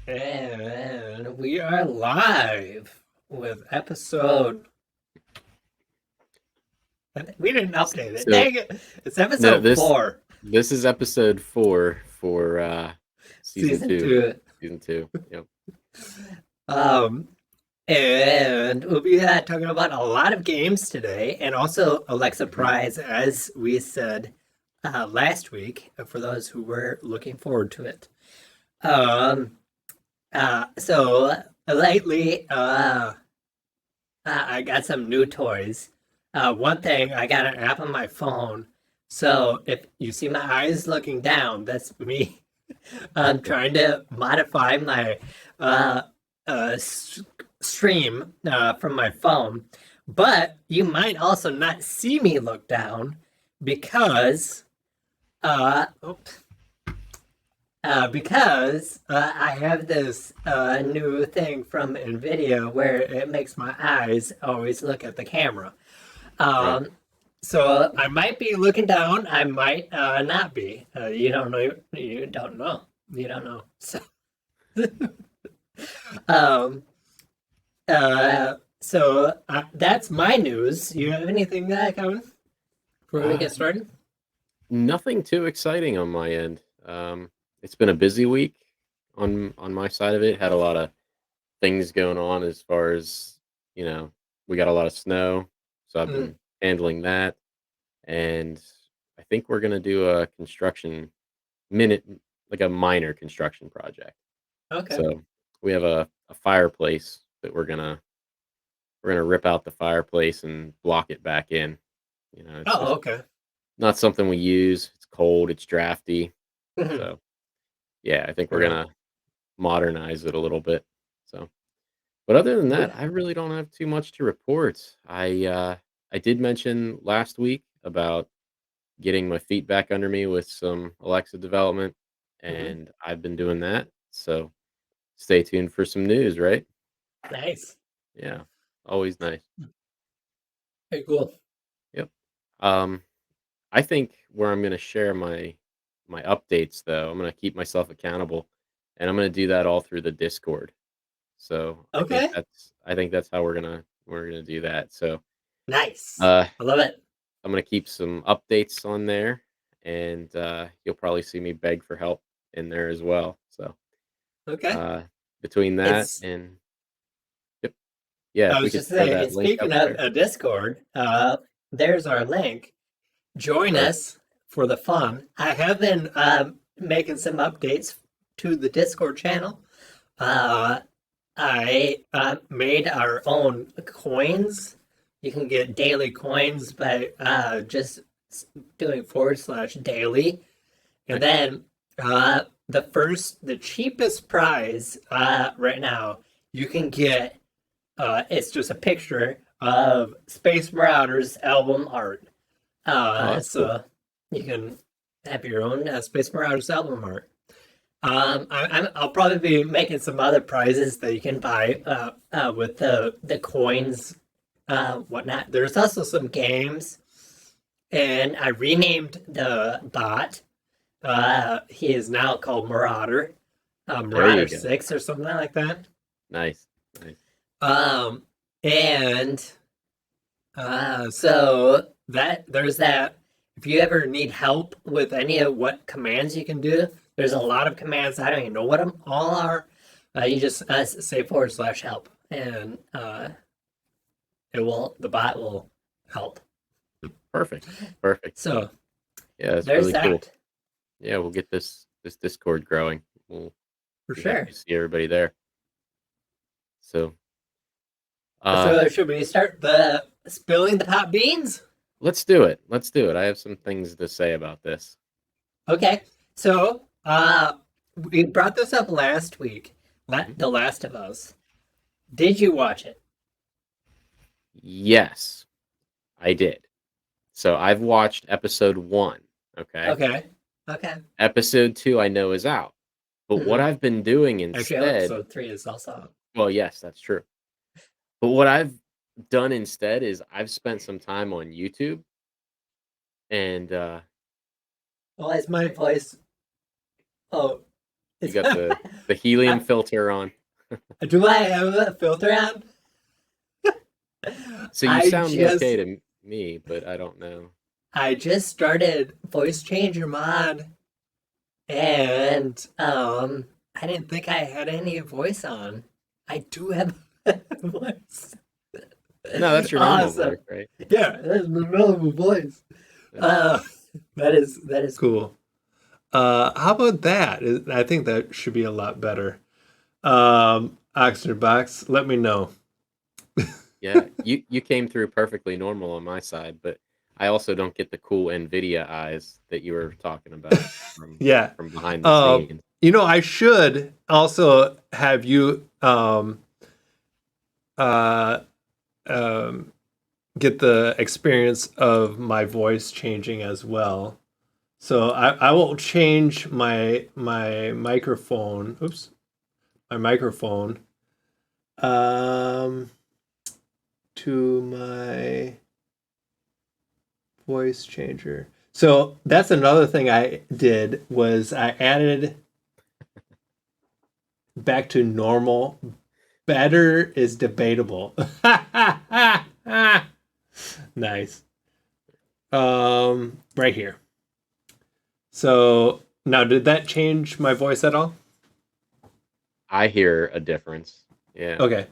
And we are live with episode. We didn't update it. So Dang it! It's no, episode this 4, this is episode 4 for season season 2. 2. Season 2. Yep. Um, and we'll be talking about a lot of games today, and also Alexa Mhm. Prize, as we said last week, for those who were looking forward to it. Um, so lately, I got some new toys. One thing, I got an app on my phone. So if you see my eyes looking down, that's me. I'm trying to modify my uh, stream from my phone. But you might also not see me look down because oops, I have this new thing from NVIDIA where it makes my eyes always look at the camera. Right. Um, so I might be looking down. I might not be. You don't know. You don't know. You don't know. So, um, that's my news. You have anything coming before we Uh, get started? Nothing too exciting on my end. It's been a busy week on my side of it. Had a lot of things going on as far as, we got a lot of snow, so I've Mm, been handling that, and I think we're gonna do a construction minute like a minor construction project. okay. So we have a fireplace that we're gonna rip out the fireplace and block it back in. It's Oh, just okay. not something we use. It's cold, it's drafty. Mhm. So yeah, I think we're Right. gonna modernize it a little bit. So but other than Cool. that, I really don't have too much to report. I did mention last week about getting my feet back under me with some Alexa development, Hmm. and I've been doing that. So stay tuned for some news, right? Nice. Yeah. Always nice. Very cool. Yep. Um I think where I'm going to share my updates though, I'm going to keep myself accountable, and I'm going to do that all through the Discord. So Okay. I think that's how we're going to do that. So Nice. uh I love it. I'm going to keep some updates on there, and you'll probably see me beg for help in there as well. So Okay. uh between that It's and yep. Yeah, I if we was could just throw saying, that link speaking up of there. a Discord, there's our link. Join Perfect. us for the fun. I have been making some updates to the Discord channel. Uh, I made our own coins. You can get daily coins by just doing / daily. And Nice. then the cheapest prize right now, you can get it's just a picture of Space Marauders album art. Oh, that's cool. So you can have your own Space Marauders album art. I'll probably be making some other prizes that you can buy with the coins, whatnot. There's also some games, and I renamed the bot. He is now called Marauder, There you Marauder go. 6 or something like that. Nice. Nice. Um, and so that there's that. If you ever need help with any of what commands you can do, there's a lot of commands. I don't even know what them all are. You just say / help, and the bot will help. Perfect. Perfect. So Yeah, that's there's really cool. that Yeah, we'll get this Discord growing. We'll for be happy sure. to see everybody there. So, uh, So should we start the spilling the pot beans? let's do it. Let's do it. I have some things to say about this. Okay. So we brought this up last week. Mhm. The Last of Us. Did you watch it? Yes, I did. So I've watched episode 1. Okay. Okay. Okay. Episode 2 I know is out. But what Mhm. I've been doing Actually, instead, episode 3 is also. well, yes, that's true. But what I've done instead is I've spent some time on YouTube, and Well, is my voice? Oh, You got the helium filter on. Do I have a filter on? So you I sound okay just to me, but I don't know. I just started voice changer mod, and I didn't think I had any voice on. I do have a voice. No, that's your normal Awesome. voice, right? Yeah, that's my normal voice. Yeah. Uh, that is cool. How about that? I think that should be a lot better. Oxford Box, let me know. Yeah, you came through perfectly normal on my side, but I also don't get the cool NVIDIA eyes that you were talking about Yeah. from behind the scenes. I should also have you uh um get the experience of my voice changing as well. So I will change my microphone. Oops, my microphone um to my voice changer. So that's another thing I did was I added back to normal. Better is debatable. Nice. Right here. So now, did that change my voice at all? I hear a difference. Yeah, Okay.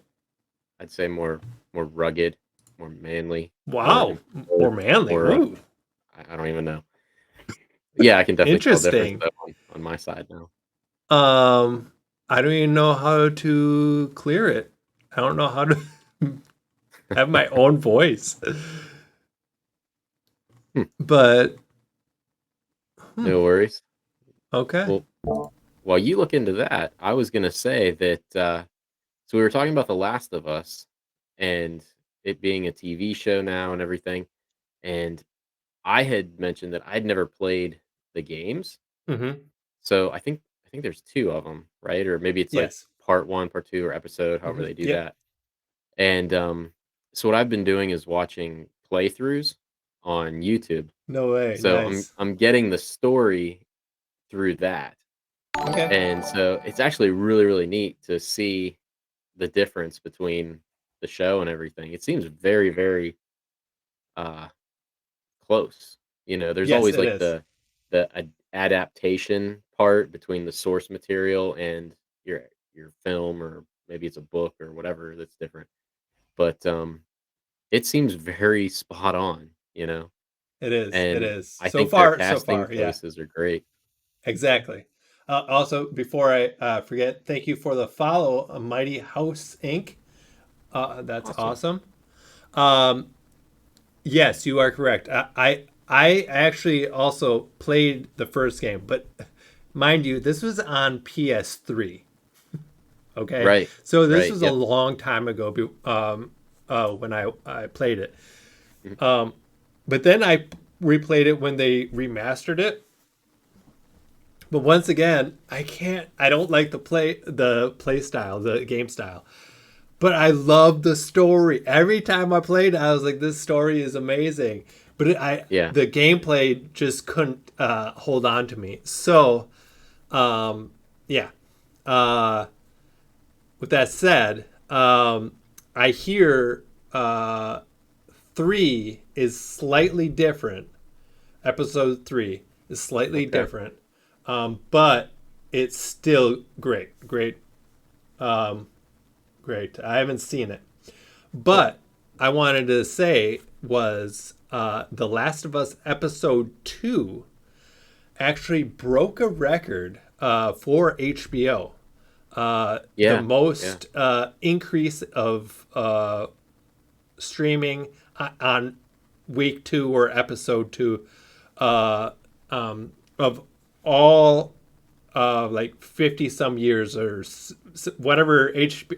I'd say more rugged, more manly, Wow. More manly. more. Ooh. I don't even know. Yeah, I can definitely tell a difference Interesting. though on my side now. I don't even know how to clear it. I don't know how to have my own voice. Hmm, But no worries. okay. Well, while you look into that, I was gonna say that. So we were talking about The Last of Us and it being a TV show now and everything. And I had mentioned that I'd never played the games. Mm-hmm. So I think there's two of them, right? Or maybe it's like Yes. part one, part two, or episode, however Mm-hmm. they do Yep. that. And so what I've been doing is watching playthroughs on YouTube. No way. So I'm Nice. I'm getting the story through that. Okay. And so it's actually really, really neat to see the difference between the show and everything. It seems very, very uh close. There's Yes, always it like is. the adaptation part between the source material and your film, or maybe it's a book or whatever that's different. But it seems very spot on. It is. It And is. I So think their far, so casting far. Yeah. choices are great. Exactly. Also, before I forget, thank you for the follow, Mighty House Inc. That's Awesome. awesome. Um, yes, you are correct. I actually also played the first game, but mind you, this was on PS3. Okay, Right. so this Right. was a Yep. long time ago. When I played it, Mhm. but then I replayed it when they remastered it. But once again, I can't. I don't like the play style, the game style. But I love the story. Every time I played, I was like, "This story is amazing." But Yeah. the gameplay just couldn't hold on to me. So, yeah. Uh, with that said, I hear three is slightly different. Episode three is slightly Okay. different, but it's still great. Great. Great. I haven't seen it. Cool. But I wanted to say was The Last of Us episode 2 actually broke a record for HBO. The Yeah. Yeah. most increase of streaming on week 2 or episode 2 uh, of all like 50 some years or whatever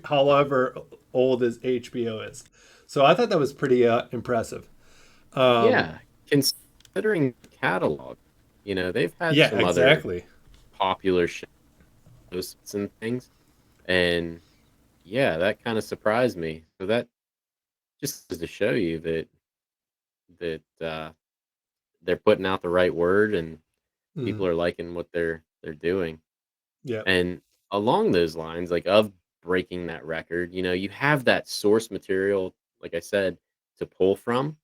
however old as HBO is. So I thought that was pretty impressive. Yeah. Considering catalog, they've had Yeah, some other exactly. popular shows and things. And yeah, that kind of surprised me. So that just is to show you that they're putting out the right word and people Mm. are liking what they're doing. Yeah. And along those lines, like of breaking that record, you have that source material, like I said, to pull from.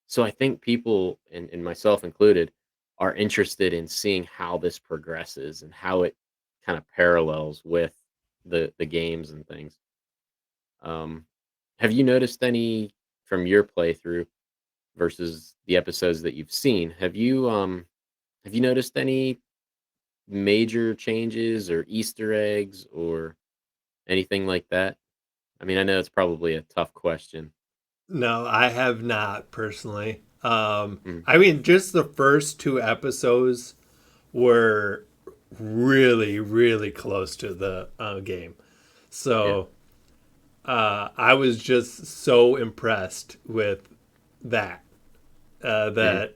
So I think people, and myself included, are interested in seeing how this progresses and how it kind of parallels with the games and things. Um, have you noticed any from your playthrough versus the episodes that you've seen? Have you noticed any major changes or Easter eggs or anything like that? I mean, I know it's probably a tough question. No, I have not personally. Mm, I mean, just the first two episodes were really, really close to the game. yeah. So I was just so impressed with that. Mhm. That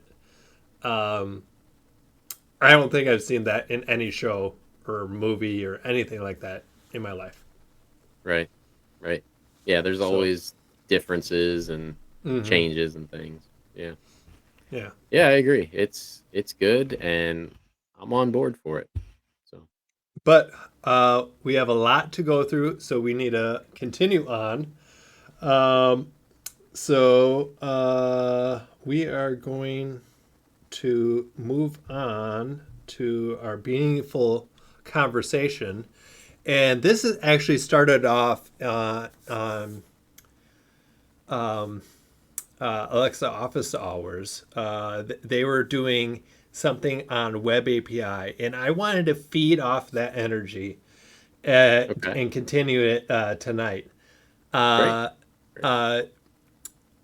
I don't think I've seen that in any show or movie or anything like that in my life. Right. Right. Yeah, there's So, always differences and hmm changes and things. Yeah. yeah. Yeah, I agree. It's good and I'm on board for it. So, But we have a lot to go through, so we need to continue on. Um, so we are going to move on to our Beaningful Conversation. And this is actually started off on Alexa office hours. They were doing something on Web API, and I wanted to feed off that energy okay. and continue it tonight. Great. Uh, Great. uh,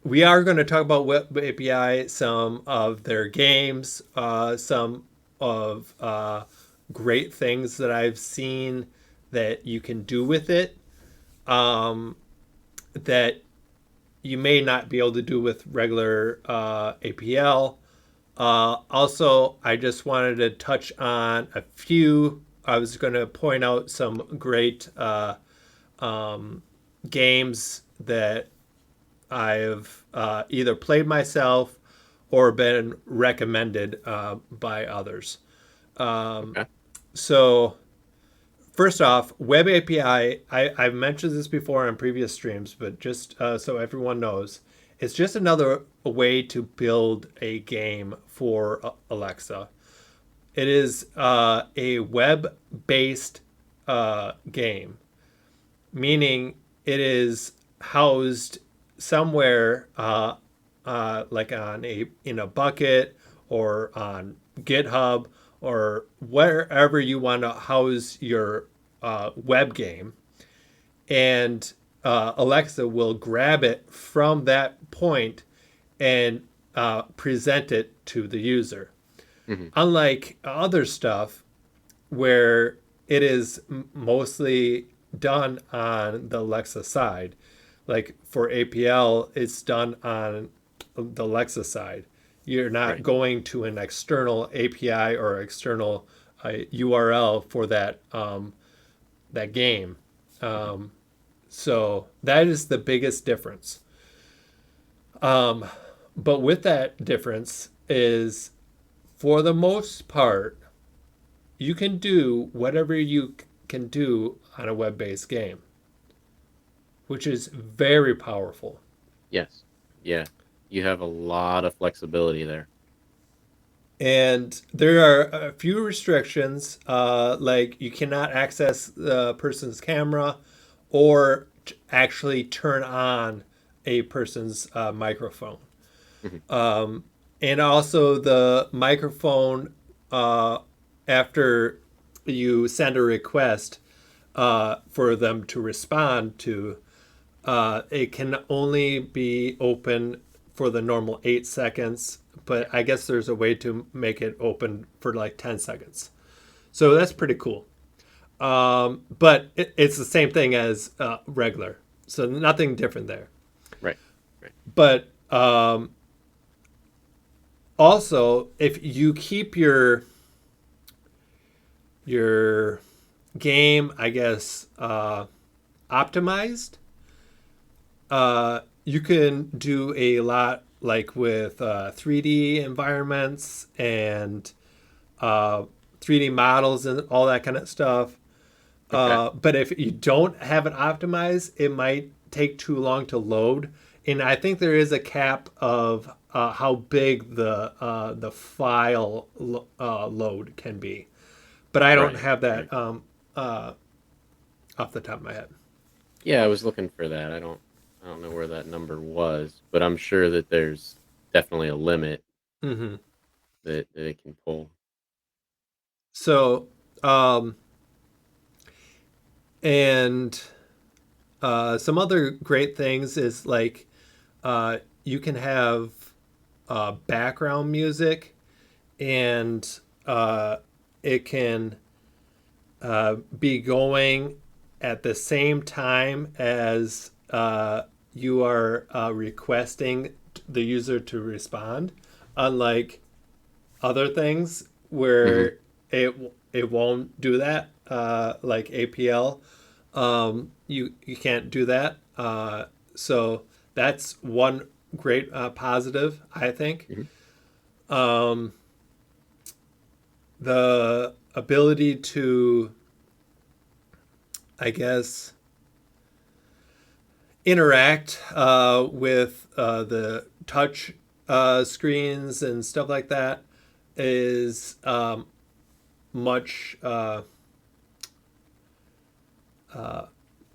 we are going to talk about Web API, some of their games, some of great things that I've seen that you can do with it that you may not be able to do with regular APL. Also, I just wanted to touch on a few. I was going to point out some great games that I've either played myself or been recommended by others. Okay. So, first off, Web API, I've mentioned this before on previous streams, but just so everyone knows, it's just another way to build a game for Alexa. It is a web based game, meaning it is housed somewhere like on a in a bucket or on GitHub or wherever you want to house your web game, and Alexa will grab it from that point and present it to the user. Hmm. Unlike other stuff where it is mostly done on the Alexa side. Like for APL, it's done on the Alexa side. You're not Right. going to an external API or external URL for that game. Hmm. So that is the biggest difference. But with that difference is, for the most part, you can do whatever you can do on a web-based game, which is very powerful. Yes. Yeah. You have a lot of flexibility there. And there are a few restrictions, like you cannot access the person's camera or actually turn on a person's microphone. Hmm. And also, the microphone, uh, after you send a request for them to respond to, it can only be open for the normal 8 seconds, but Yeah. I guess there's a way to make it open for like 10 seconds. So that's pretty cool. But it's the same thing as regular. So nothing different there. Right. Right. But also, if you keep your game, I guess, optimized, you can do a lot like with 3D environments and 3D models and all that kind of stuff. Okay. But if you don't have it optimized, it might take too long to load. And I think there is a cap of how big the file load can be. But I don't Right. have Right. that off the top of my head. Yeah, I was looking for that. I don't know where that number was, but I'm sure that there's definitely a limit Hmm. that it can pull. So, um, and some other great things is like you can have background music, and it can be going at the same time as you are requesting the user to respond, unlike other things Hmm. where it won't do that, like APL. You can't do that. So that's one great positive, I think. Hmm. Um, the ability to, I guess, interact with the touch screens and stuff like that is much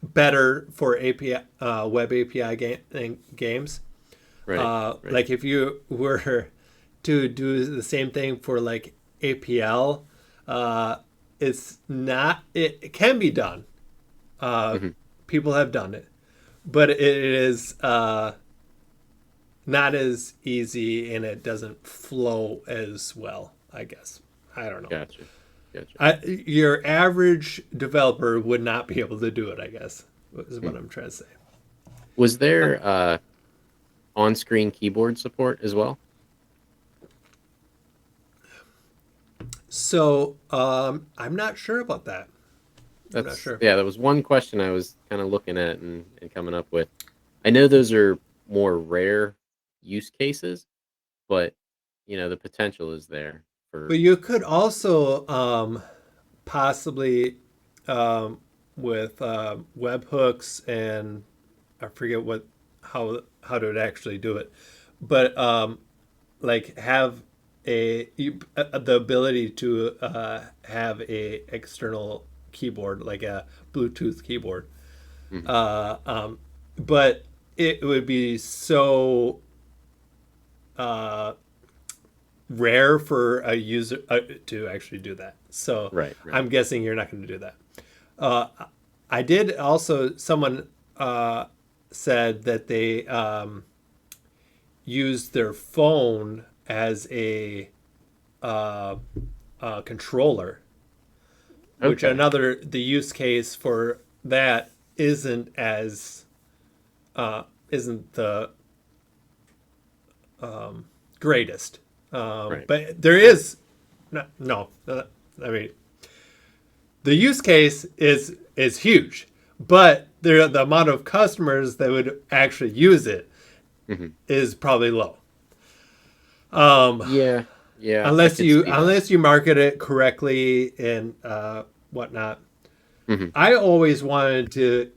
better for API web API games. Right. Right. Like if you were to do the same thing for like APL, uh, it's not. It can be done. Hmm. People have done it, but it is not as easy, and it doesn't flow as well. I guess I don't know. Gotcha. Gotcha. Your average developer would not be able to do it. I guess is Hmm. what I'm trying to say. Was Uh, there on-screen keyboard support as well? so I'm not sure about that. I'm not That's sure. yeah, that was one question I was kind of looking at and coming up with. I know those are more rare use cases, but the potential is there But for. you could also possibly with webhooks, and I forget what how to actually do it, but like have the ability to have a external keyboard, like a Bluetooth keyboard. Mhm. Uh, um, but it would be so uh, rare for a user to actually do that. So Right, right. I'm guessing you're not going to do that. Uh, I did also, someone said that they used their phone as uh, a controller, which Okay. the use case for that isn't as isn't the greatest. Right, But there right. is no, I mean, the use case is huge, but the amount of customers that would actually use it Hmm. is probably low. Um, Yeah, yeah, I could see that. unless you market it correctly and whatnot. Hmm. I always wanted to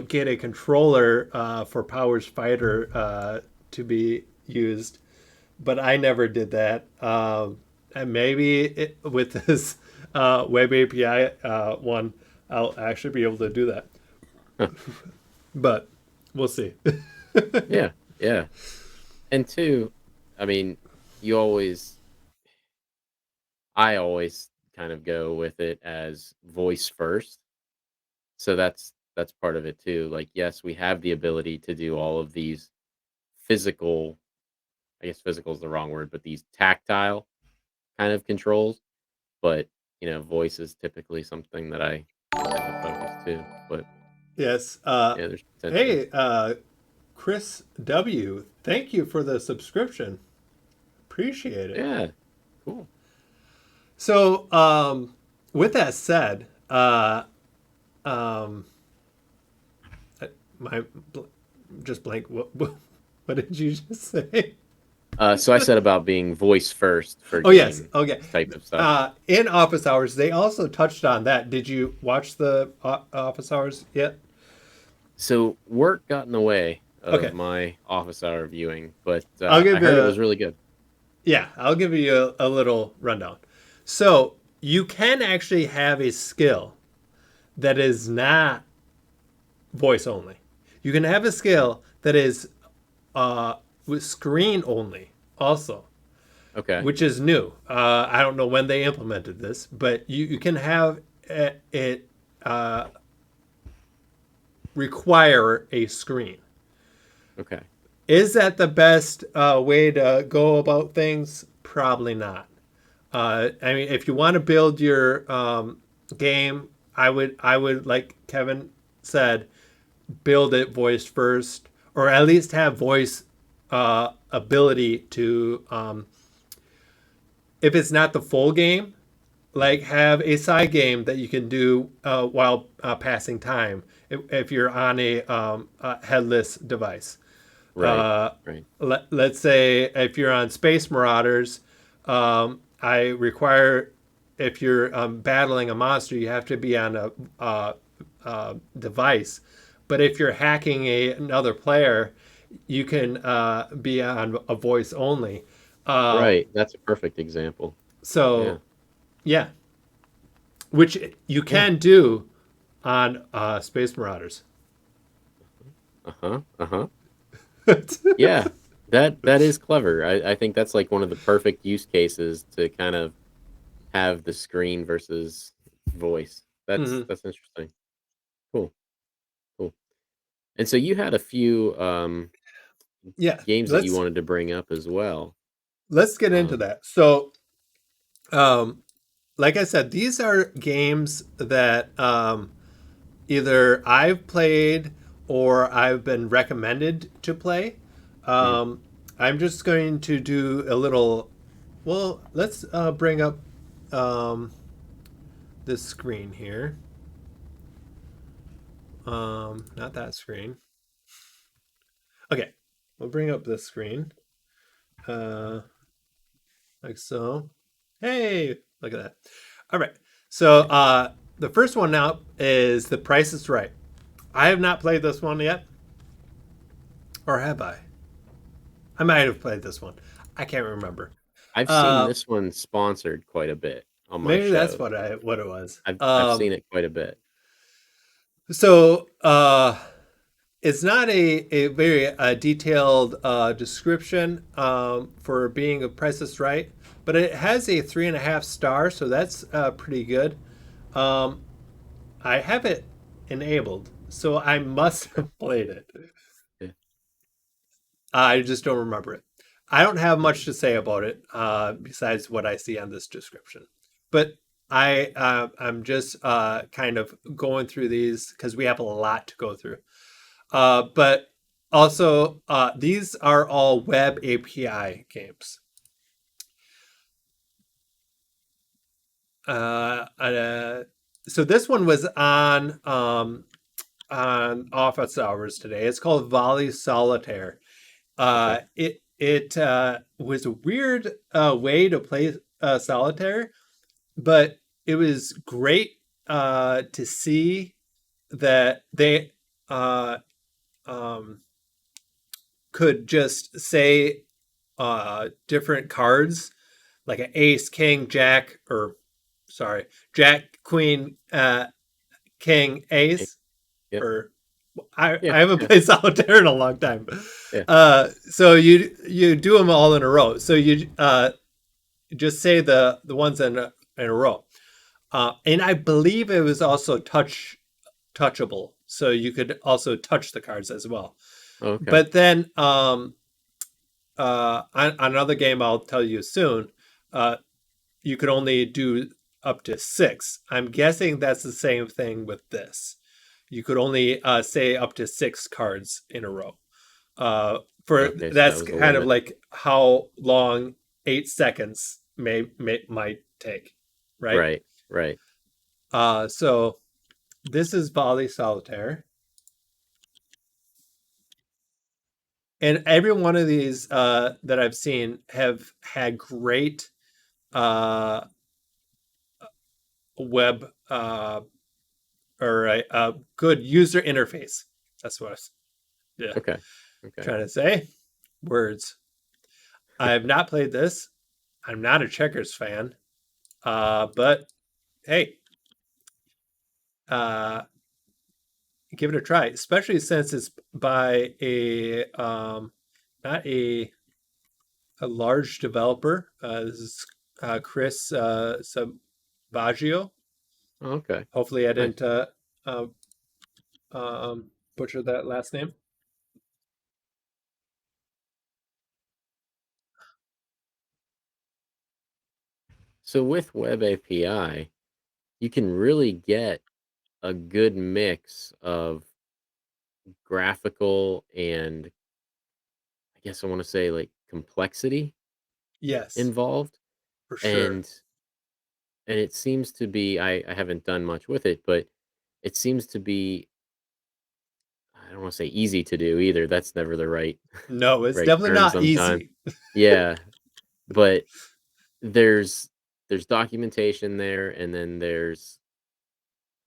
get a controller for Powers Fighter to be used, but I never did that. And maybe with this web API one, I'll actually be able to do that. Huh. But we'll see. Yeah, yeah. And two, I mean, you always, I always kind of go with it as voice first. So that's part of it too. Like, yes, we have the ability to do all of these physical, I guess physical is the wrong word, but these tactile kind of controls. But voice is typically something that I tend to focus to. But Yes. yeah, there's potential. Hey, Chris W. Thank you for the subscription. Appreciate it. Yeah, cool. So, with that said, um, my just blank. What did you just say? So I said about being voice first for Oh yes, game okay. type of stuff. In office hours, they also touched on that. Did you watch the office hours yet? So work got in the way of Okay, my office hour viewing, but I'll I give heard it you. was really good. Yeah, I'll give you a little rundown. So you can actually have a skill that is not voice only. You can have a skill that is with screen only also, Okay. which is new. I don't know when they implemented this, but you can have it require a screen. Okay. Is that the best way to go about things? Probably not. I mean, if you want to build your game, I would like Kevin said, build it voice first, or at least have voice ability to, if it's not the full game, like have a side game that you can do while passing time. If you're on a headless device, Right. Right. let's say if you're on Space Marauders, I require if you're battling a monster, you have to be on a device. But if you're hacking another player, you can be on a voice only. Uh, Right. That's a perfect example. Yeah. so yeah, which you Yeah. can do on Space Marauders. Uh-huh. Uh-huh. Yeah. That is clever. I think that's like one of the perfect use cases to kind of have the screen versus voice. Mhm. That's interesting. Cool. Cool. And so you had a few Yeah, games that you let's wanted to bring up as well. let's get into Um, that. So um, like I said, these are games that either I've played or I've been recommended to play. mm, Um, I'm just going to do a little. Well, let's bring up um, this screen here. Not that screen. Okay, we'll bring up this screen, uh, like so. Hey, look at that. All right. So the first one now is The Price is Right. I have not played this one yet, or have I? I might have played this one. I can't remember. I've seen Uh, this one sponsored quite a bit on my maybe that's shows. what it was. I've seen it quite a bit. So it's not a very detailed description for being a Price is Right, but it has a 3.5 star, so that's pretty good. Um, I have it enabled, so I must have played it. Yeah. I just don't remember it. I don't have much Mhm. to say about it besides what I see on this description. But I'm just kind of going through these because we have a lot to go through. But also, these are all web API games. Uh, uh, so this one was on office hours today. It's called Volley Solitaire. Okay. It was a weird way to play solitaire, but it was great to see that they uh, um, could just say different cards like an ace, king, jack, or sorry, jack, queen, king, Yeah. ace, Yep. or Yeah. I haven't Yeah. played solitaire in a long time. Yeah. So you do them all in a row. So you just say the ones in a row. And I believe it was also touchable, so you could also touch the cards as well. Oh, okay. But then on another game I'll tell you soon, uh, you could only do up to six. I'm guessing that's the same thing with this. You could only say up to six cards in a row. For Okay. So that that's was the kind of limit. like how long 8 seconds may might take, right? Right. Right. So this is Volley Solitaire, and every one of these that I've seen have had great web or a good user interface. That's what I was Okay. Okay. trying to say. Words. I have not played this. I'm not a checkers fan, but hey, uh, give it a try, especially since it's by a not a large developer. This is Chris Savaggio. Oh, okay. Hopefully, I Nice. didn't uh, butcher that last name. So with Web API, you can really get a good mix of graphical and I guess I want to say like complexity Yes, involved. for sure. And it seems to be I haven't done much with it, but it seems to be I don't want to say easy to do either. That's never the right No, it's right definitely term not sometimes. easy. Yeah, but there's documentation there, and then there's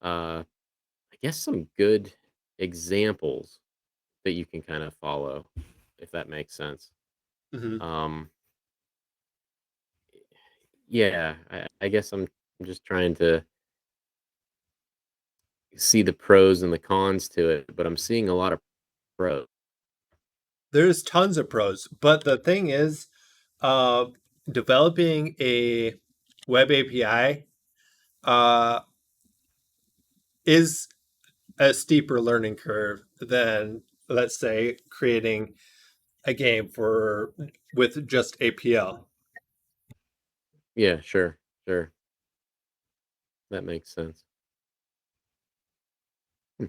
I guess some good examples that you can kind of follow, if that makes sense. Mhm. Um, yeah, I guess I'm just trying to see the pros and the cons to it, but I'm seeing a lot of pros. There's tons of pros, but the thing is, uh, developing a web API uh, is a steeper learning curve than, let's say, creating a game for with just APL. Yeah, sure, sure, that makes sense. Hmm.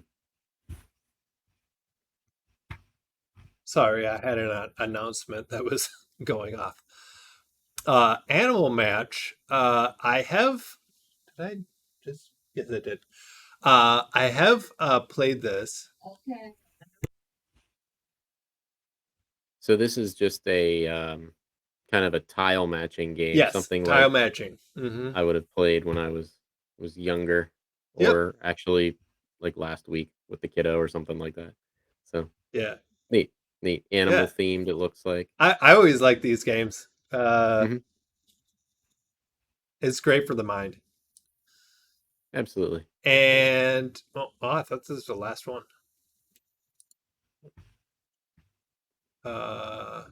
Sorry, I had an announcement that was going off. Animal Match. I have. Did I just? Yes, I did. I have played this. So this is just a kind of a tile matching game, Yes, something tile like matching. Hmm. I would have played when I was younger, Yep. or actually like last week with the kiddo or something like that. So Yeah. neat, neat, animal Yeah. themed. It looks like. I always like these games. Hmm. It's great for the mind. Absolutely, absolutely. And I thought this was the last one. Uh,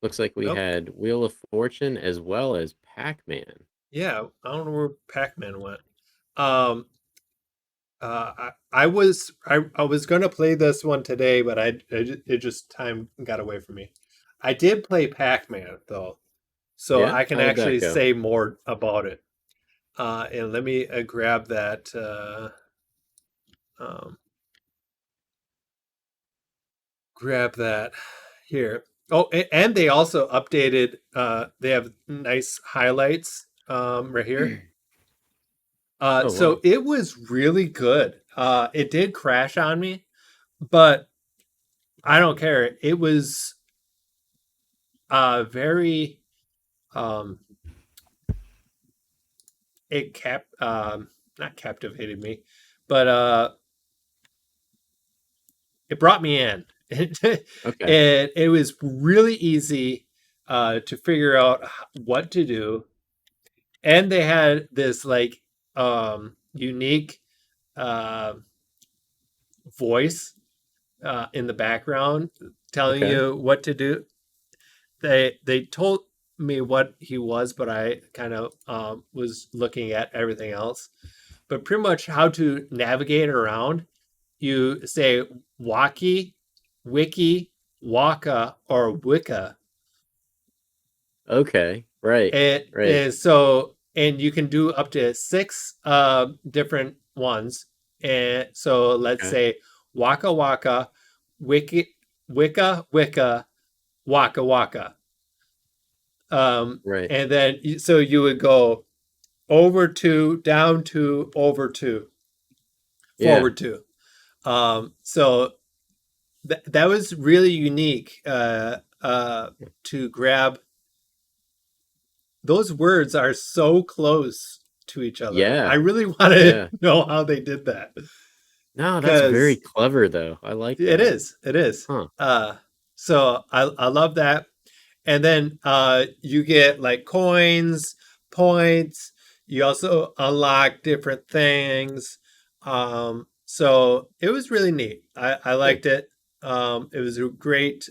Looks like we nope. had Wheel of Fortune as well as Pac Man. Yeah, I don't know where Pac Man went. Um, I was gonna play this one today, but it just time got away from me. I did play Pac Man though, so Yeah, I can how did that actually go? say more about it. And let me grab that. Um, grab that here. Oh, and they also updated. They have nice highlights right here. Oh So wow. it was really good. It did crash on me, but I don't care. It was very um, it kept not captivated me, but it brought me in. Okay. It was really easy to figure out what to do, and they had this like unique uh, voice in the background telling Okay. you what to do. They told me what he was, but I kind of was looking at everything else. But pretty much how to navigate around, you say walkie, wiki, waka, or wicca. Okay. Right. Right. And you can do up to six different ones. And so let's Okay. say waka waka, wiki, wicca, wicca, waka waka. Right. And then so you would go over two, down two, over two, Yeah. forward two. So that was really unique to grab. Those words are so close to each other. I Yeah, really want to yeah. know how they did that No, that's very because clever though. I like it that. is. It is. Huh. So I love that. And then you get like coins, points. You also unlock different things. So it was really neat. I Cool. liked it. It was a great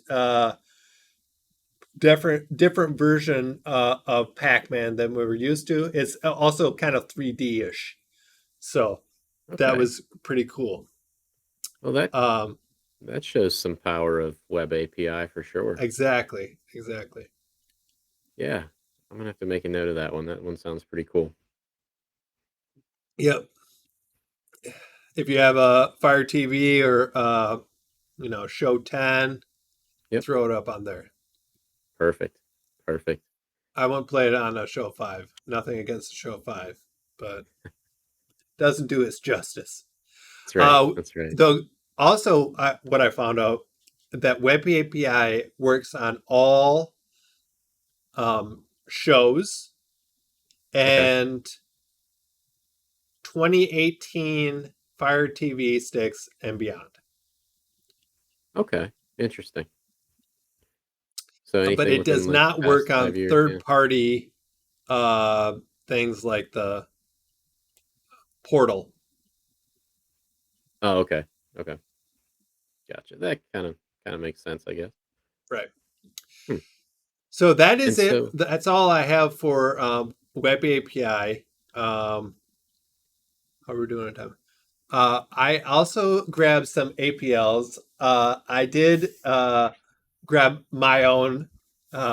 different version of Pac Man than we were used to. It's also kind of 3D ish. So that Okay. was pretty cool. Well, that Um, that shows some power of web API for sure. exactly. Exactly. Yeah. I'm gonna have to make a note of that one. That one sounds pretty cool. Yep. If you have a Fire TV or Show 10, Yep. throw it up on there. Perfect. Perfect. I won't play it on a Show 5. Nothing against the Show 5, but doesn't do its justice. That's right. That's right. Though also what I found out that Web API works on all shows Okay. and 2018 Fire TV sticks and beyond. Okay. Interesting. So But anything it does within like not the past work on 5 years? third Yeah. party things like the portal. Oh, okay. Okay. Gotcha. That kind of makes sense, I guess. Right. Hmm. So that is And it. so, That's all I have for Web API. How we're doing on time. I also grabbed some APLs. I did grab my own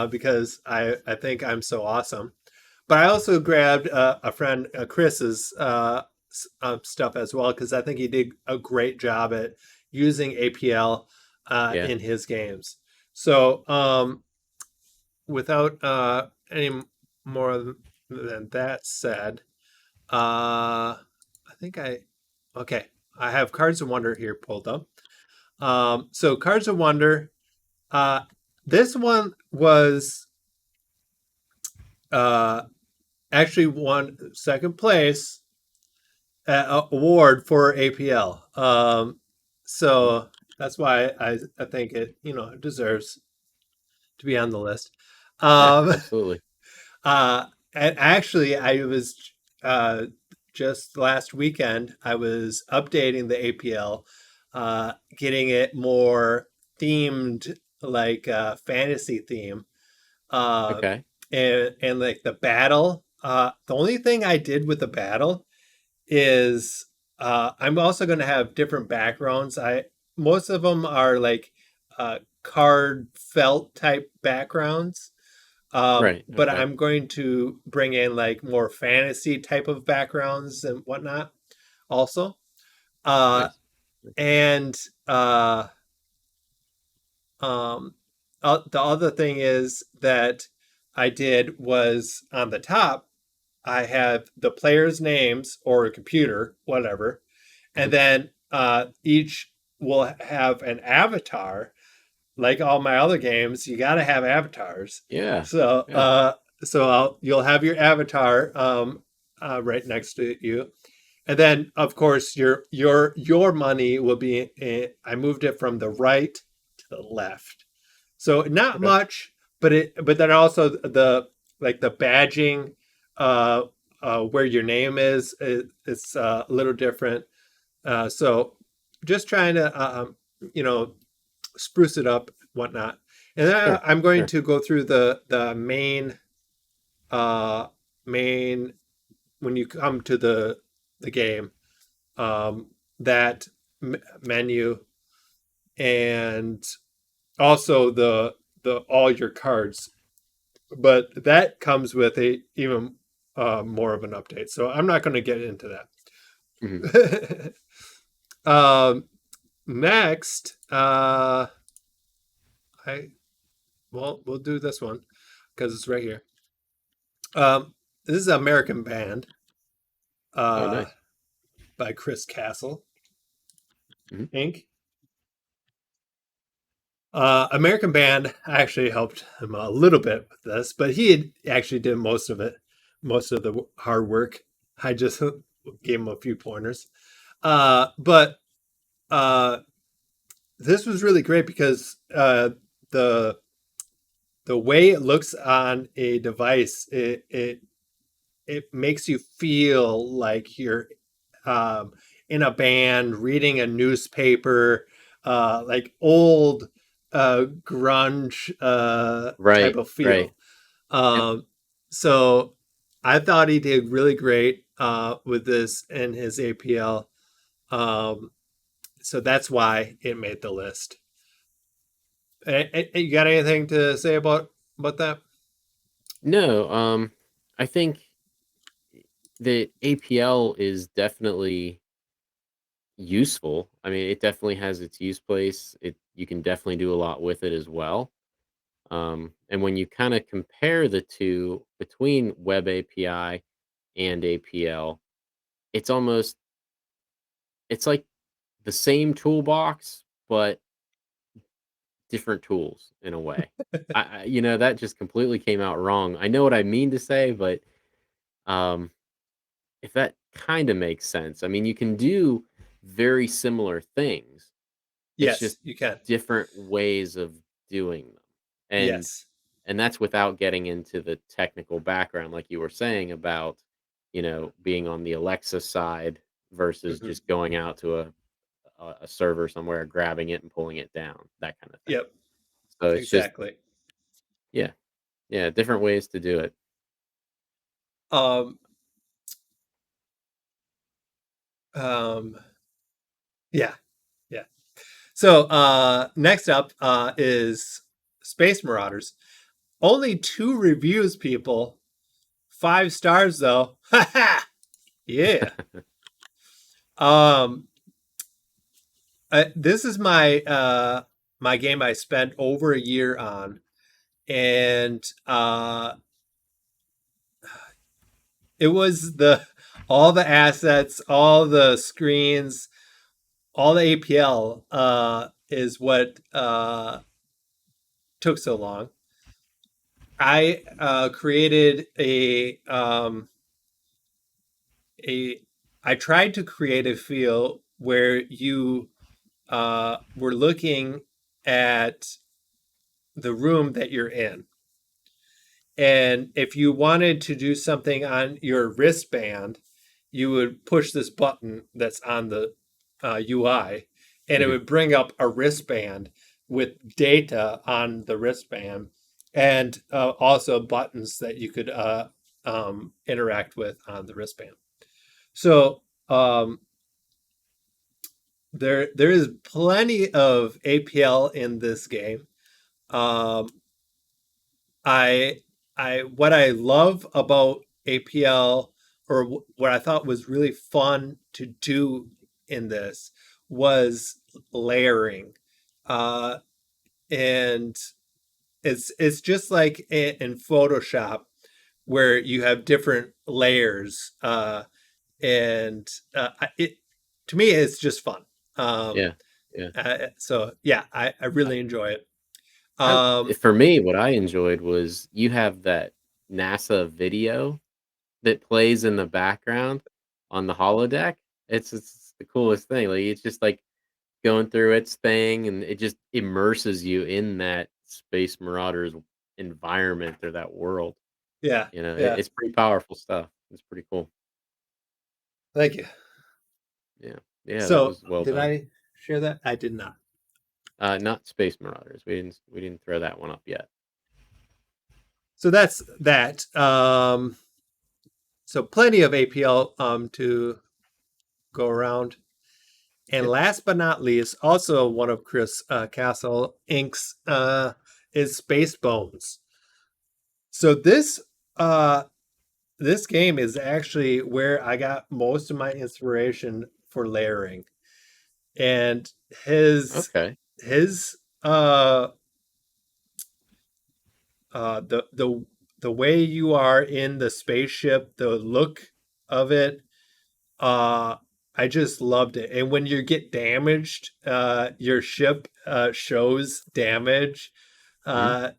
because I think I'm so awesome. But I also grabbed a friend Chris's stuff as well because I think he did a great job at using APL yeah. in his games. So without any more than that said, I think okay. I have Cards of Wonder here pulled up. So Cards of Wonder, this one was uh, actually won second place award for APL. Mhm. So that's why I think it deserves to be on the list. Yeah, Um, absolutely. and actually, I was uh, just last weekend. I was updating the APL, getting it more themed, like fantasy theme, uh, Okay. and like the battle. The only thing I did with the battle is I'm also going to have different backgrounds. I Most of them are like card felt type backgrounds. Right. But Okay. I'm going to bring in like more fantasy type of backgrounds and whatnot also. Uh, Nice. and um, the other thing is that I did was on the top, I have the players' names or a computer, whatever, and Mhm. then each will have an avatar. Like all my other games, you got to have avatars. Yeah. So, Yeah. you'll have your avatar right next to you, and then of course your money will be. I moved it from the right to the left, so not Okay. much, but then also the badging, uh, where your name is, it's a little different. So just trying to you know spruce it up, whatnot. And then Sure. I'm going Sure. to go through the uh, main when you come to the game, um, that menu, and also the all your cards. But that comes with a even more of an update. So I'm not going to get into Mhm. that. Next, I we'll do this one because it's right here. This is an American band Oh, uh, nice. by Chris Castle Mhm. Inc. American Band actually helped him a little bit with this, but he had actually did most of it, most of the hard work. I just gave him a few pointers. But this was really great because the the way it looks on a device, it makes you feel like you're in a band reading a newspaper, like old grunge type Right, of right. feel. And So I thought he did really great with this and his APL. So that's why it made the list. You got anything to say about that? no, I think the APL is definitely useful. I mean, it definitely has its use place. It you can definitely do a lot with it as well. And when you kind of compare the two between Web API and APL, it's almost it's like the same toolbox, but different tools in a way. That just completely came out wrong. I know what I mean to say, but um, if that kind of makes sense, I mean, you can do very similar things. It's Yes, just you can. different ways of doing them, and Yes. and that's without getting into the technical background, like you were saying about, being on the Alexa side versus Hmm. just going out to a server somewhere, grabbing it and pulling it down, that kind of thing. Yep. So it's just, Exactly. yeah, yeah, different ways to do it. Um, um, yeah, yeah. So next up is Space Marauders. Only 2 reviews, people. 5 stars though. Yeah. Um, this is my game I spent over a year on, and it was the all the assets, all the screens, all the APL is what took so long. I created a I tried to create a feel where you were looking at the room that you're in. And if you wanted to do something on your wristband, you would push this button that's on the UI, and it Mhm. would bring up a wristband with data on the wristband, and also buttons that you could interact with on the wristband. So there is plenty of APL in this game. Um, I what I love about APL, or what I thought was really fun to do in this, was layering, uh, and it's just like in Photoshop where you have different layers, and it to me it's just fun. Um, Yeah, yeah. so yeah, I I, really enjoy it. I Um, For me, what I enjoyed was you have that NASA video that plays in the background on the holodeck. It's the coolest thing. Like it's just like going through its thing, and it just immerses you in that Space Marauders environment or that world. yeah, yeah. It's pretty powerful stuff. It's pretty cool. Thank you. Yeah, yeah, that So was well did done. I share that? I did not. Not Space Marauders. We didn't throw that one up yet. So that's that. So plenty of APL to go around. And Yep. last but not least, also one of Chris Castle Inc.'s is Space Bones. So uh, this game is actually where I got most of my inspiration for layering, and his Okay. his uh the way you are in the spaceship, the look of it, uh I just loved it. And when you get damaged, your ship shows damage. Mhm. Uh,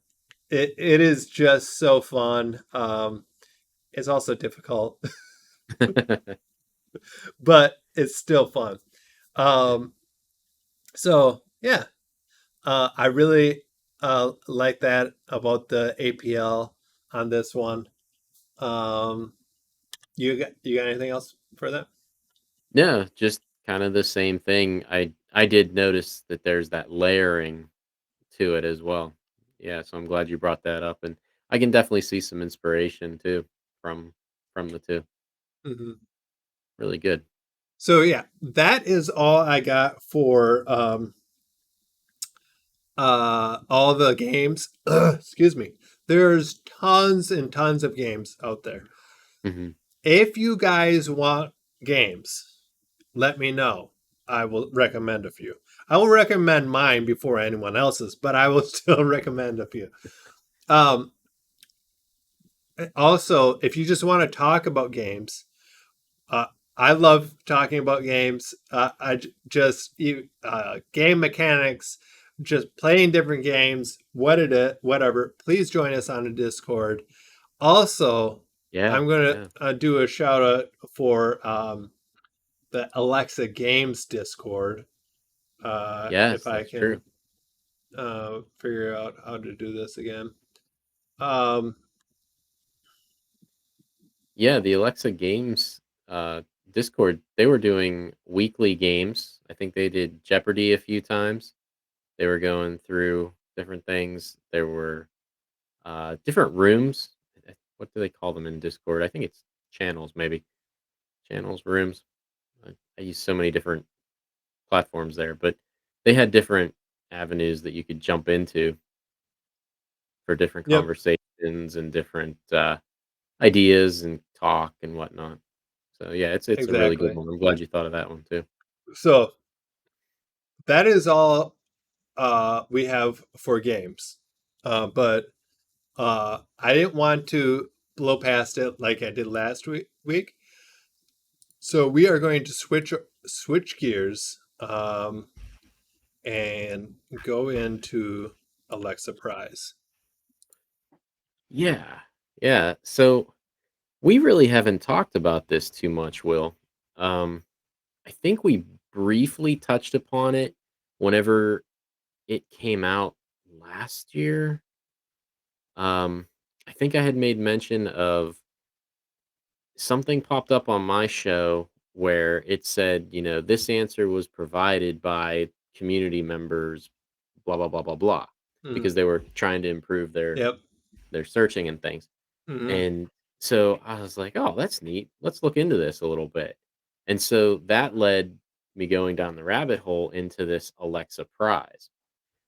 it is just so fun. It's also difficult, but it's still fun. Yeah. Um, so yeah, I really like that about the APL on this one. Um, you got anything else for that? No, just kind of the same thing. I did notice that there's that layering to it as well. Yeah, so I'm glad you brought that up, and I can definitely see some inspiration too from from the two. Hmm. Really good. So yeah, that is all I got for all the games. Excuse me. There's tons and tons of games out there. Hmm. If you guys want games, let me know. I will recommend a few. I will recommend mine before anyone else's, but I will still recommend a few. Um, Also, if you just want to talk about games, uh, I love talking about games. Game mechanics, just playing different games, whatever. Please join us on the Discord. Also, Yeah, I'm gonna yeah. do a shout out for the Alexa Games Discord. If Yes, I that's true. can figure out how to do this again. Um, Yeah, the Alexa Games Discord, they were doing weekly games. I think they did Jeopardy a few times. They were going through different things. There were different rooms. What do they call them in Discord? I think it's channels, maybe channels, rooms. I use so many different platforms there, but they had different avenues that you could jump into for different yep, conversations and different ideas and talk and whatnot. So yeah, it's a really good exactly. one. I'm glad you thought of that one too. So that is all we have for games. But I didn't want to blow past it like I did last week. So we are going to switch gears and go into Alexa Prize. Yeah, yeah. So we really haven't talked about this too much, Will. Um, I think we briefly touched upon it whenever it came out last year. I think I had made mention of something popped up on my show where it said, this answer was provided by community members, blah blah blah blah blah, Mhm. because they were trying to improve Yep. their searching and things. Hmm. And so I was like, oh, that's neat. Let's look into this a little bit. And so that led me going down the rabbit hole into this Alexa prize.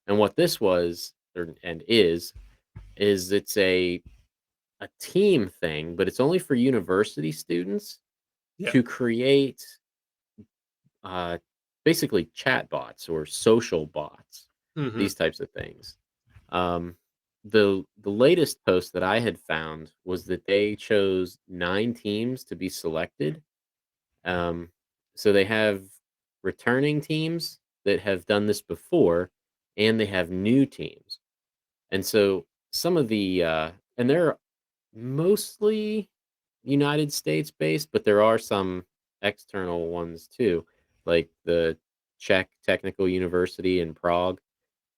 And what this was and is it's a team thing, but it's only for university students Yep. to create uh, basically chat bots or social bots, Hmm. these types of things. Um, the latest post that I had found was that they chose 9 teams to be selected. Um, so they have returning teams that have done this before, and they have new teams. And so some of the and they're mostly United States based, but there are some external ones too, like the Czech Technical University in Prague.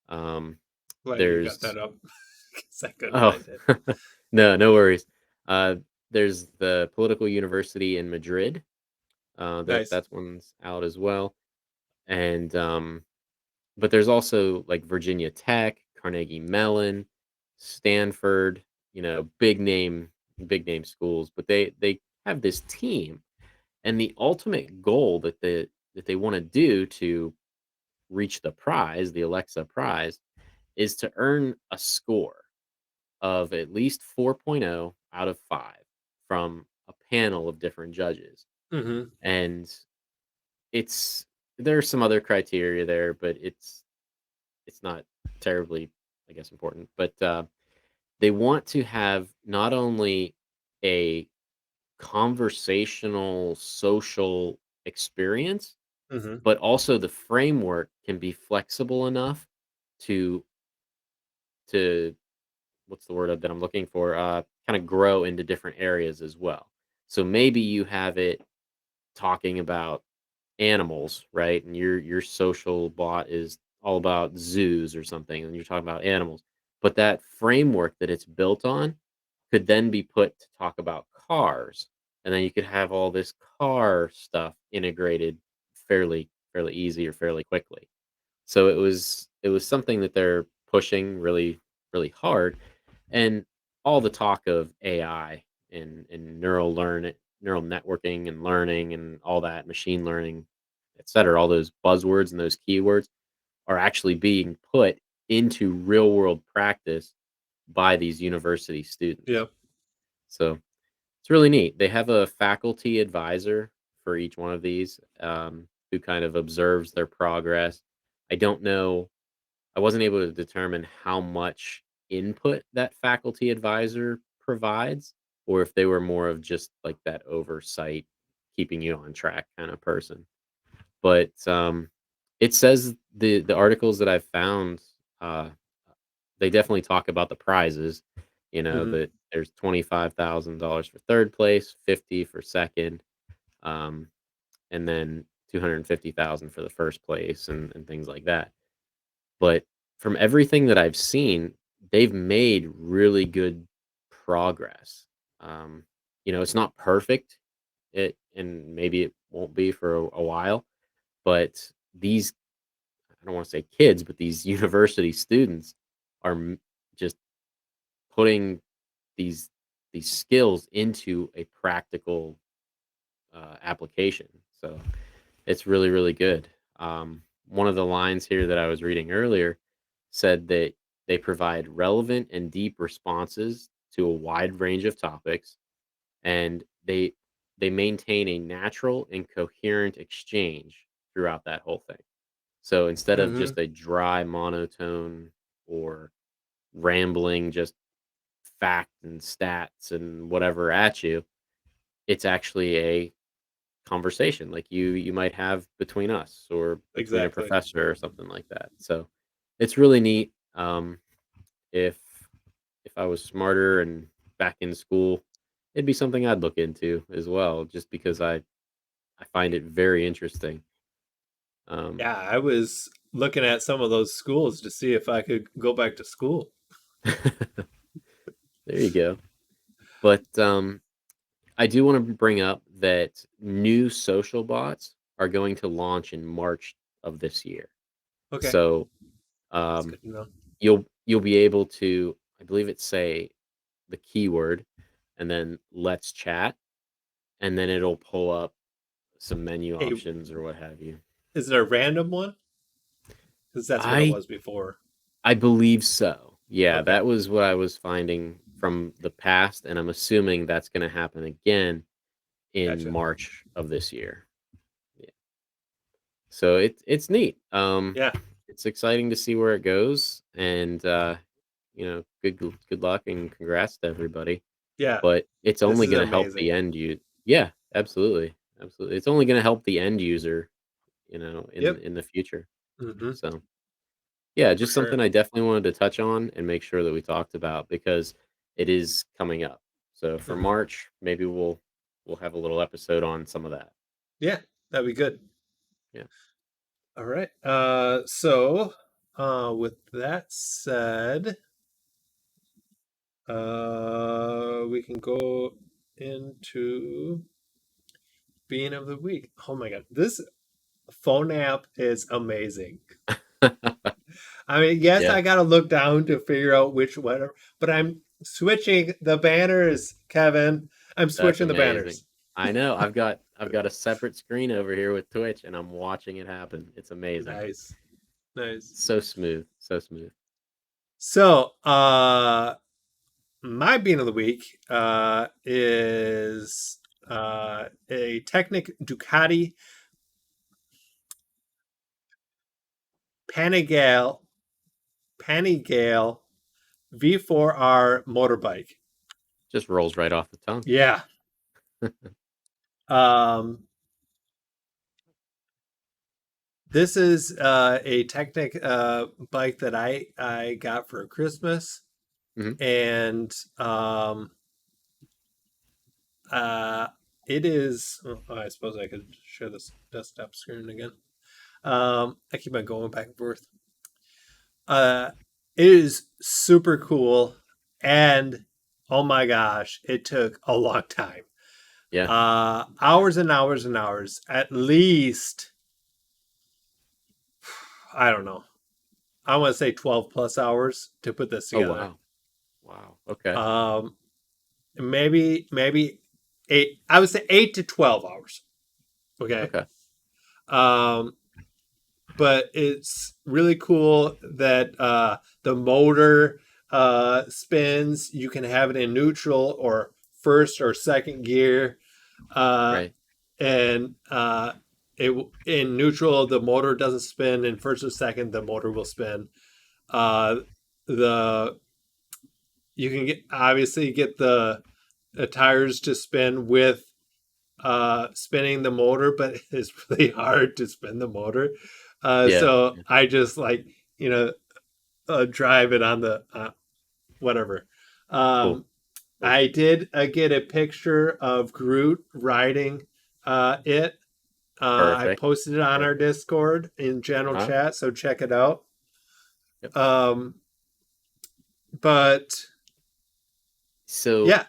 Um, Glad you got there's that up because I couldn't oh find it. no, no worries. Uh, there's the Political University in Madrid. Nice. That's one's out as well, and but there's also like Virginia Tech, Carnegie Mellon, Stanford, big name schools, but they have this team, and the ultimate goal that they want to do to reach the prize, the Alexa prize, is to earn a score of at least 4.0 out of 5 from a panel of different judges. Hmm. And it's there's some other criteria there, but it's not terribly, I guess, important. But they want to have not only a conversational, social experience, Hmm. but also the framework can be flexible enough to to what's the word that I'm looking for? Kind of grow into different areas as well. So maybe you have it talking about animals, right? And your social bot is all about zoos or something, and you're talking about animals. But that framework that it's built on could then be put to talk about cars, and then you could have all this car stuff integrated fairly easy or fairly quickly. So it was something that they're pushing really hard, and all the talk of AI and neural networking and learning and all that machine learning, et cetera, all those buzzwords and those keywords are actually being put into real world practice by these university students. Yep. So it's really neat. They have a faculty advisor for each one of these, who kind of observes their progress. I don't know, I wasn't able to determine how much input that faculty advisor provides, or if they were more of just like that oversight, keeping you on track kind of person. But it says the articles that I've found, uh, they definitely talk about the prizes. You know Hmm. that there's $25,000 for third place, 50 for second, um, and then 250,000 for the first place, and things like that. But from everything that I've seen, they've made really good progress. Um, it's not perfect, and maybe it won't be for a while, but these, I don't want to say kids, but these university students are just putting these these skills into a practical application. So it's really good. One of the lines here that I was reading earlier said that they provide relevant and deep responses to a wide range of topics, and they maintain a natural and coherent exchange throughout that whole thing. So instead of Hmm. just a dry monotone or rambling just fact and stats and whatever at you, it's actually a conversation like you might have between us or between a Exactly. professor or something like that. So it's really neat. If if I was smarter and back in school, it'd be something I'd look into as well, just because I find it very interesting. Um, Yeah, I was looking at some of those schools to see if I could go back to school. there you go. But I do want to bring up that new social bots are going to launch in March of this year. Okay, So that's um, good to know. you'll be able to, I believe it's say the keyword and then let's chat, and then it'll pull up some menu Hey, options or what have you. is it a random one? Because that's what it I was before. I believe so. Yeah, Okay, that was what I was finding from the past, and I'm assuming that's going to happen again in gotcha. March of this year. Yeah. So it's neat. Yeah, It's exciting to see where it goes, and good luck and congrats to everybody. yeah, But it's this only is going to help amazing. the end user. Yeah, absolutely. It's only going to help the end user, in Yep. in the future. Hmm. So yeah, For just sure. something I definitely wanted to touch on and make sure that we talked about because it is coming up. So for Hmm. March, maybe we'll have a little episode on some of that. Yeah, that'd be good. Yeah. All right. With that said, we can go into being of the week. Oh my god, this phone app is amazing. I mean, yes, Yeah, I gotta look down to figure out which one, but I'm switching the banners, Kevin. I'm that's switching the amazing. banners. I know. I've got a separate screen over here with Twitch and I'm watching it happen. It's amazing. Nice, nice. So smooth, so smooth. So, my bean of the week is a Technic Ducati Panigale Panigale V4R motorbike. Just rolls right off the tongue. Yeah. Um, This is a Technic bike that I got for Christmas, Mhm. and it is. Oh, I suppose I could share this desktop screen again. I keep on going back and forth. It is super cool, and oh my gosh, it took a long time. Yeah. Hours and hours and hours, at least. I don't know. I want to say 12 plus hours to put this Oh together. wow. Wow. Okay. Maybe eight. I would say 8 to 12 hours. Okay. Okay. Um, but it's really cool that the motor spins. You can have it in neutral or first or second gear, Right. and it in neutral the motor doesn't spin. In first or second, the motor will spin. Uh, the You can get the tires to spin with spinning the motor, but it's really hard to spin the motor. Yeah. So Yeah. I just drive it on the whatever. Cool. Cool. I did get a picture of Groot riding it. I Perfect. posted it on our Perfect. Discord in general Uh-huh. chat, so check it out. Yep. But So yeah,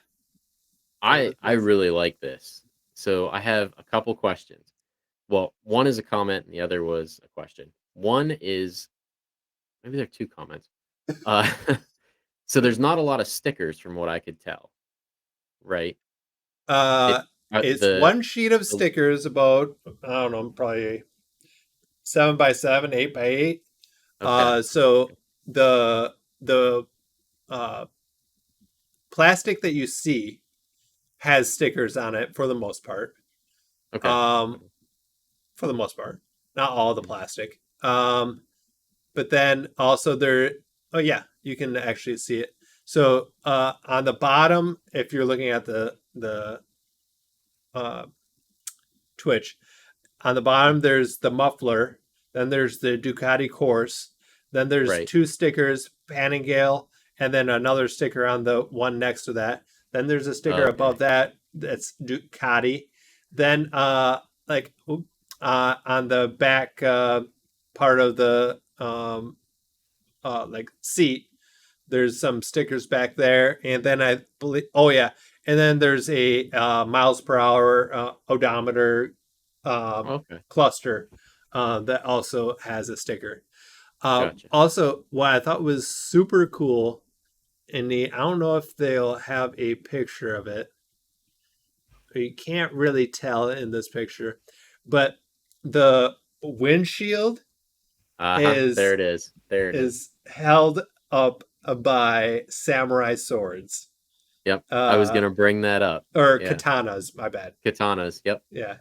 I really like this. So I have a couple questions. Well, one is a comment and the other was a question. One is maybe there are two comments. Uh so there's not a lot of stickers from what I could tell, right? It uh, it's the one sheet of the stickers about I don't know, probably 7 by 7, 8 by 8. okay. So the uh, plastic that you see has stickers on it for the most part. Okay. Um, Okay. for the most part, not all the Mhm. plastic. But then also there. Oh yeah, you can actually see it. So on the bottom, if you're looking at the uh, Twitch, on the bottom there's the muffler, then there's the Ducati course, then there's Right. two stickers, Panigale, and then another sticker on the one next to that. Then there's a sticker Okay. above that that's Ducati. Then on the back part of the seat, there's some stickers back there, and then I believe, oh yeah, and then there's a miles per hour odometer um, Okay. cluster that also has a sticker. Gotcha. Also, what I thought was super cool, and I don't know if they'll have a picture of it. You can't really tell in this picture, but the windshield Uh-huh. There is it is. There it is. is held up by samurai swords, Yep. I was uh, gonna bring that up. or Yeah. katanas. My bad. Katanas. Yep. Yeah.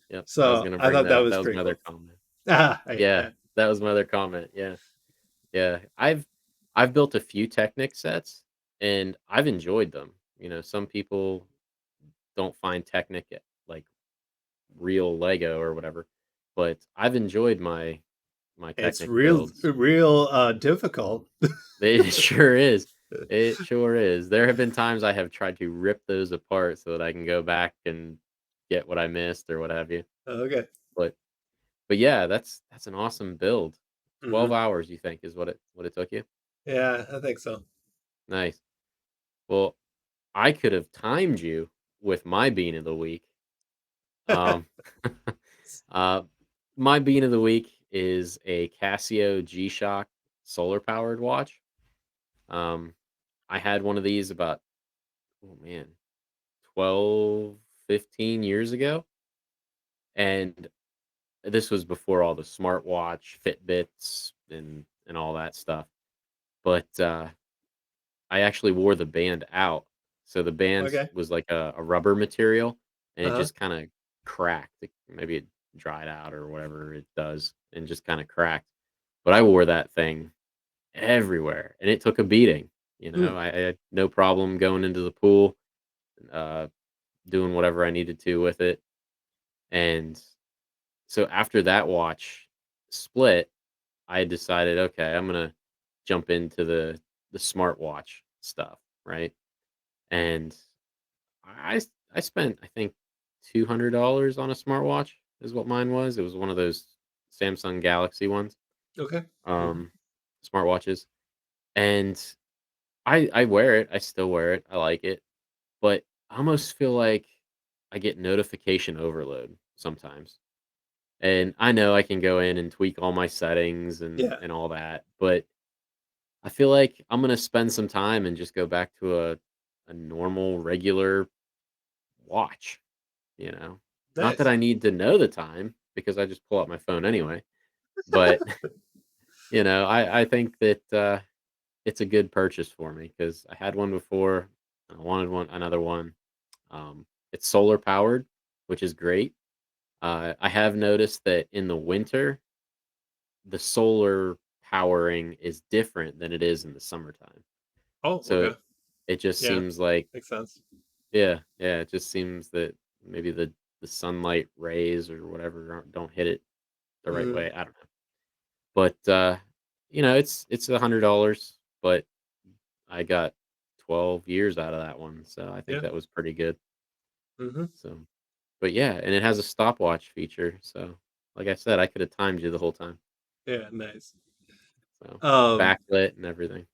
Yep. I was So gonna I bring thought that that up. was That was pretty my other cool. comment. Yeah. Yeah. That was my other comment. Yeah. Yeah. I've built a few Technic sets and I've enjoyed them. Some people don't find Technic like real Lego or whatever, but I've enjoyed my It's Technic builds. real difficult. It sure is. It sure is. There have been times I have tried to rip those apart so that I can go back and get what I missed or what have you. Okay. But but yeah, that's an awesome build. 12 Hmm. hours you think is what it took you? Yeah, I think so. Nice. Well, I could have timed you with my bean of the week. Um uh my bean of the week is a Casio G-Shock solar powered watch. Um I had one of these about, oh man, 12, 15 years ago. And this was before all the smartwatch, Fitbits, and all that stuff. But I actually wore the band out. So the band Okay. was like a rubber material, and it Uh-huh. just kind of cracked. Maybe it dried out or whatever it does, and just kind of cracked. But I wore that thing everywhere, and it took a beating. Mm. I had no problem going into the pool, uh, doing whatever I needed to with it. And so after that watch split, I decided, okay, I'm gonna jump into the smartwatch stuff, right? And I I spent, I think, $200 on a smartwatch is what mine was. It was one of those Samsung Galaxy ones, Okay. um, smartwatches, and I wear it. I still wear it. I like it, but I almost feel like I get notification overload sometimes. And I know I can go in and tweak all my settings Yeah. and all that, but I feel like I'm gonna spend some time and just go back to a normal, regular watch, you know? Not that Nice. I need to know the time because I just pull out my phone anyway, but, I think that, it's a good purchase for me because I had one before, and I wanted another one. It's solar powered, which is great. I have noticed that in the winter, the solar powering is different than it is in the summertime. Oh, So okay. it just Yeah, seems like, makes sense. yeah, it just seems that maybe the sunlight rays or whatever don't hit it the right Mm, way. I don't know. But it's $100, but I got 12 years out of that one, so I think yeah. that was pretty good. Hmm. So, but yeah, and it has a stopwatch feature, so like I said, I could have timed you the whole time. Yeah, nice. So Um, backlit and everything.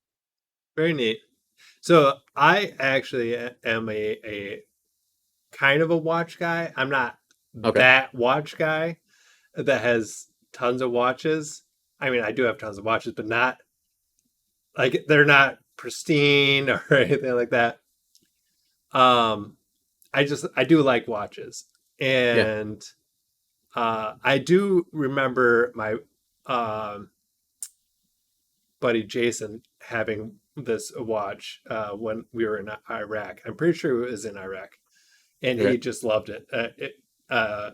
Very neat. So I actually am a kind of a watch guy. I'm not Okay. that watch guy that has tons of watches. I mean, I do have tons of watches, but not like they're not pristine or anything like that. Um, I do like watches, Yeah. and I do remember my um, buddy Jason having this watch when we were in Iraq. I'm pretty sure it was in Iraq, and he Okay. just loved it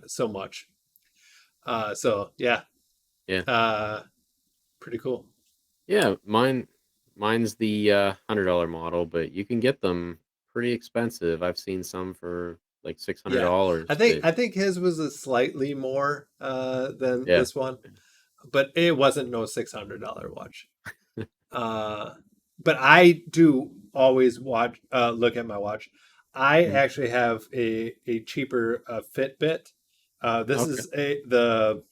so much. So yeah, Yeah. uh, pretty cool. Yeah. Mine's the $100 model, but you can get them pretty expensive. I've seen some for like six hundred Yeah, dollars. That I think his was a slightly more than yeah. this one, but it wasn't no $600 watch. Uh, but I do always watch look at my watch. I Mhm. actually have a cheaper Fitbit. This Okay. is the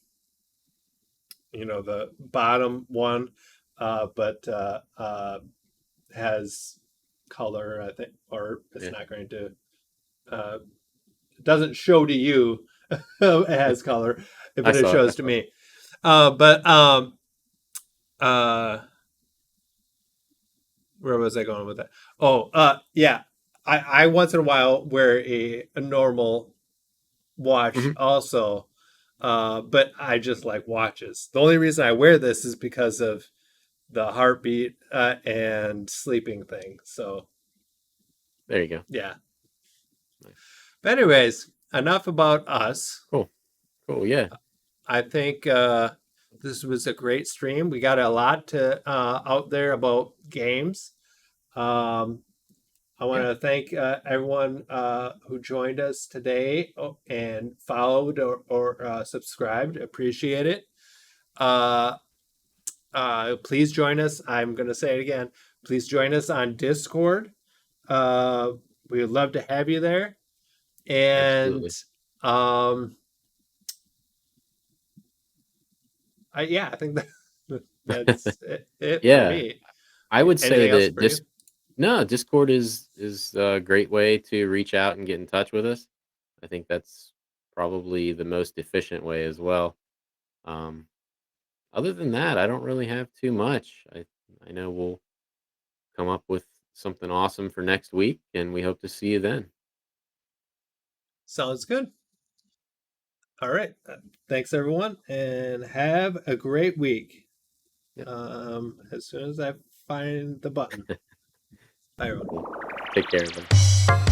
bottom one, but has color, I think, or it's Yeah. not going to. Uh, it doesn't show to you it has color, I but it saw it. I shows to saw it. me. But uh, where was I going with that? Oh, yeah. I once in a while wear a normal watch Mhm. also, but I just like watches. The only reason I wear this is because of the heartbeat and sleeping thing. So There you go. yeah. Nice. But anyways, enough about us. Cool. Cool. Yeah. I think this was a great stream. We got a lot to out there about games. Um, I want Yeah. to thank everyone who joined us today and followed or subscribed. Appreciate it. Uh, please join us. I'm going to say it again. Please join us on Discord. Uh, we would love to have you there. And Absolutely. um, I think that's it for Yeah. me. I would say Anything else that for you? Discord is a great way to reach out and get in touch with us. I think that's probably the most efficient way as well. Um, Other than that, I don't really have too much. I know we'll come up with something awesome for next week, and we hope to see you then. Sounds good. All right. Thanks, everyone, and have a great week. Yep. As soon as I find the button. Bye, everyone. Cool. Take care, everybody.